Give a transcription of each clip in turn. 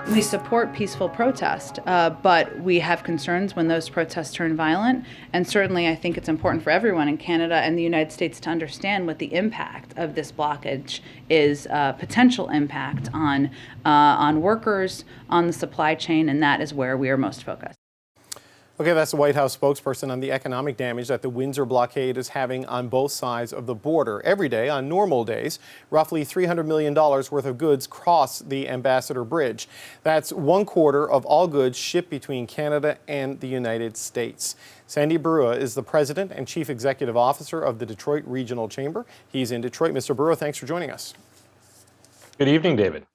We support peaceful protest, but we have concerns when those protests turn violent. And certainly I think it's important for everyone in Canada and the United States to understand what the impact of this blockage is, potential impact on workers, on the supply chain, and that is where we are most focused. Okay, that's the White House spokesperson on the economic damage that the Windsor blockade is having on both sides of the border. Every day, on normal days, roughly $300 million worth of goods cross the Ambassador Bridge. That's 1/4 of all goods shipped between Canada and the United States. Sandy Baruah is the president and chief executive officer of the Detroit Regional Chamber. He's in Detroit. Mr. Baruah, thanks for joining us. Good evening, David.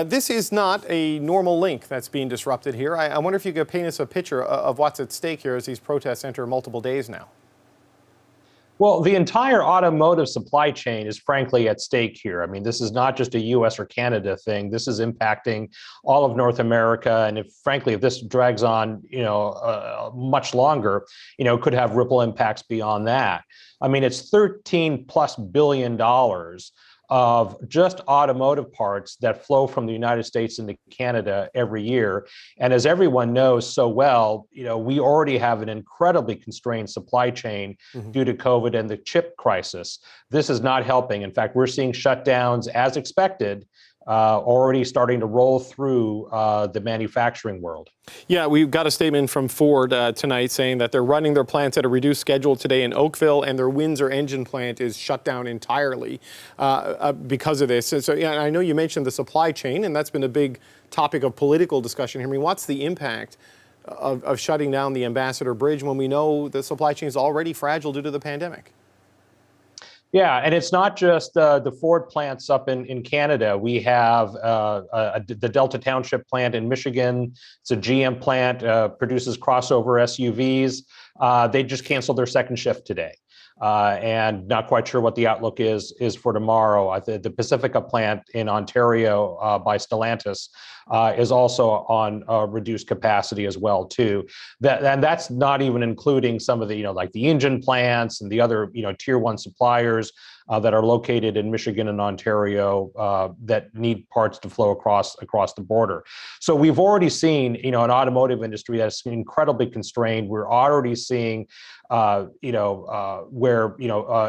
This is not a normal link that's being disrupted here. I wonder if you could paint us a picture of what's at stake here as these protests enter multiple days now. Well, the entire automotive supply chain is frankly at stake here. I mean, this is not just a U.S. or Canada thing. This is impacting all of North America. And if this drags on, much longer, could have ripple impacts beyond that. I mean, it's $13+ billion of just automotive parts that flow from the United States into Canada every year. And as everyone knows so well, we already have an incredibly constrained supply chain due to COVID and the chip crisis. This is not helping. In fact, we're seeing shutdowns as expected, already starting to roll through the manufacturing world. Yeah, we've got a statement from Ford tonight saying that they're running their plants at a reduced schedule today in Oakville, and their Windsor engine plant is shut down entirely because of this. So yeah, I know you mentioned the supply chain, and that's been a big topic of political discussion here. I mean, what's the impact of shutting down the Ambassador Bridge when we know the supply chain is already fragile due to the pandemic? Yeah, and it's not just the Ford plants up in Canada. We have the Delta Township plant in Michigan. It's a GM plant, produces crossover SUVs. They just canceled their second shift today. And not quite sure what the outlook is for tomorrow. The Pacifica plant in Ontario by Stellantis is also on reduced capacity as well too. And that's not even including some of the like the engine plants and the other tier 1 suppliers that are located in Michigan and Ontario that need parts to flow across the border. So we've already seen an automotive industry that's incredibly constrained. We're already seeing where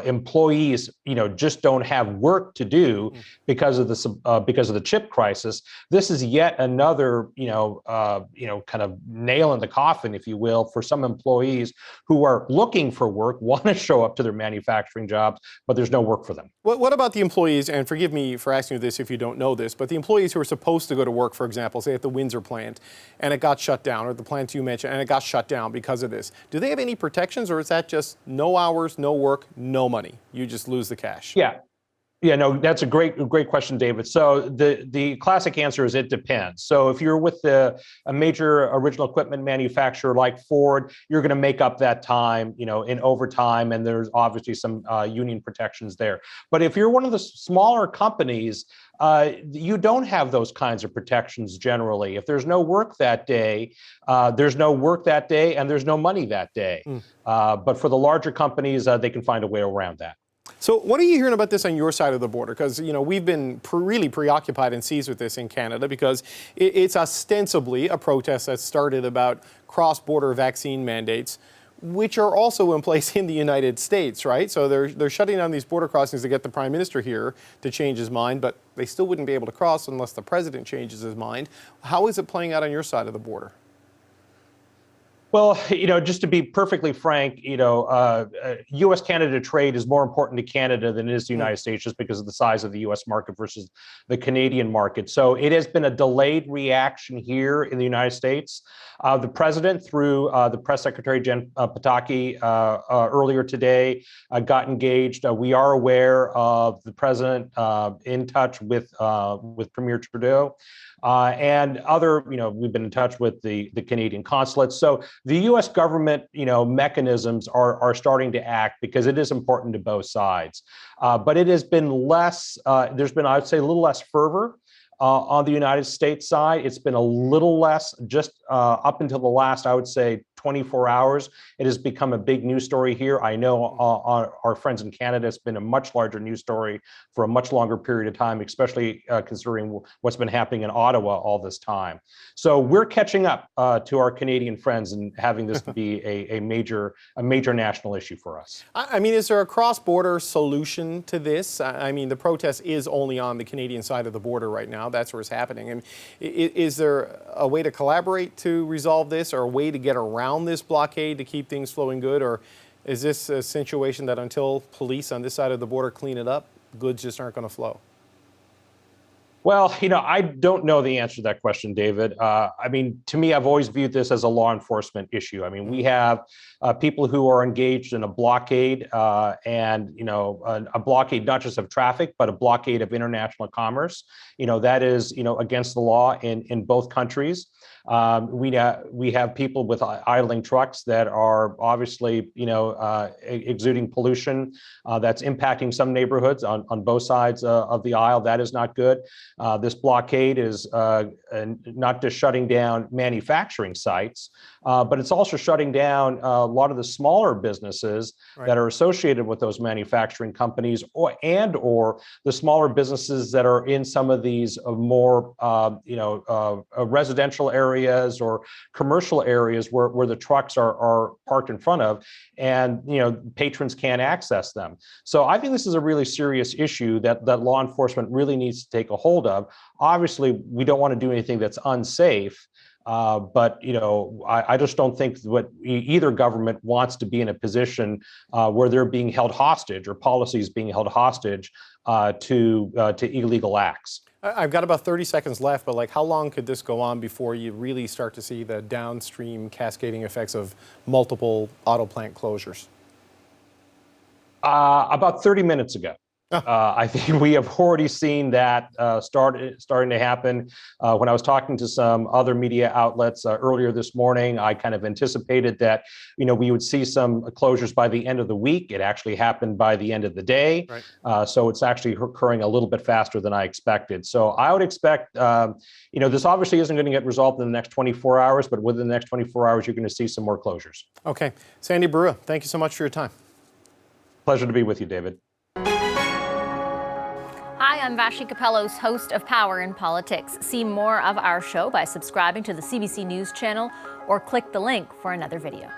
employees just don't have work to do because of the chip crisis. This is yet another kind of nail in the coffin, if you will, for some employees who are looking for work, want to show up to their manufacturing jobs, but there's no work for them. What about the employees, and forgive me for asking you this if you don't know this, but the employees who are supposed to go to work, for example, say at the Windsor plant, and it got shut down, or the plant you mentioned, and it got shut down because of this. Do they have any protections, or is that just no hours, no work, no money? You just lose the cash? Yeah, no, that's a great question, David. So the classic answer is it depends. So if you're with a major original equipment manufacturer like Ford, you're going to make up that time, in overtime, and there's obviously some union protections there. But if you're one of the smaller companies, you don't have those kinds of protections generally. If there's no work that day, there's no work that day, and there's no money that day. But for the larger companies, they can find a way around that. So what are you hearing about this on your side of the border? Because, we've been really preoccupied and seized with this in Canada because it's ostensibly a protest that started about cross-border vaccine mandates, which are also in place in the United States, right? So they're shutting down these border crossings to get the Prime Minister here to change his mind, but they still wouldn't be able to cross unless the President changes his mind. How is it playing out on your side of the border? Well, just to be perfectly frank, U.S.-Canada trade is more important to Canada than it is the United States, just because of the size of the U.S. market versus the Canadian market. So it has been a delayed reaction here in the United States. The president, through the press secretary, Jen Psaki, earlier today, got engaged. We are aware of the president in touch with Premier Trudeau. And other, we've been in touch with the Canadian consulate. So the U.S. government, mechanisms are starting to act because it is important to both sides. But it has been less, there's been, I would say, a little less fervor on the United States side. It's been a little less just up until the last, I would say, 24 hours, it has become a big news story here. I know our friends in Canada, it's been a much larger news story for a much longer period of time, especially considering what's been happening in Ottawa all this time. So we're catching up to our Canadian friends and having this be a major national issue for us. I mean, is there a cross-border solution to this? I mean, the protest is only on the Canadian side of the border right now. That's where it's happening. And is there a way to collaborate to resolve this, or a way to get around this blockade to keep things flowing good? Or is this a situation that until police on this side of the border clean it up, goods just aren't going to flow? Well, I don't know the answer to that question, David. I mean, to me, I've always viewed this as a law enforcement issue. I mean, we have people who are engaged in a blockade and, a blockade not just of traffic, but a blockade of international commerce. That is, against the law in both countries. We have people with idling trucks that are obviously, exuding pollution that's impacting some neighborhoods on both sides of the aisle. That is not good. This blockade is not just shutting down manufacturing sites, but it's also shutting down a lot of the smaller businesses that are associated with those manufacturing companies, or the smaller businesses that are in some of these more residential areas or commercial areas where the trucks are parked in front of, and patrons can't access them. So I think this is a really serious issue that law enforcement really needs to take a hold of. Obviously, we don't want to do anything that's unsafe. But I just don't think what either government wants to be in a position where they're being held hostage, or policies being held hostage to illegal acts. I've got about 30 seconds left, but how long could this go on before you really start to see the downstream cascading effects of multiple auto plant closures? About 30 minutes ago. I think we have already seen that starting to happen. When I was talking to some other media outlets earlier this morning, I kind of anticipated that we would see some closures by the end of the week. It actually happened by the end of the day. Right. So it's actually occurring a little bit faster than I expected. So I would expect, this obviously isn't going to get resolved in the next 24 hours, but within the next 24 hours, you're going to see some more closures. Okay. Sandy Baruah, thank you so much for your time. Pleasure to be with you, David. Hi, I'm Vashi Capellos, host of Power in Politics. See more of our show by subscribing to the CBC News channel or click the link for another video.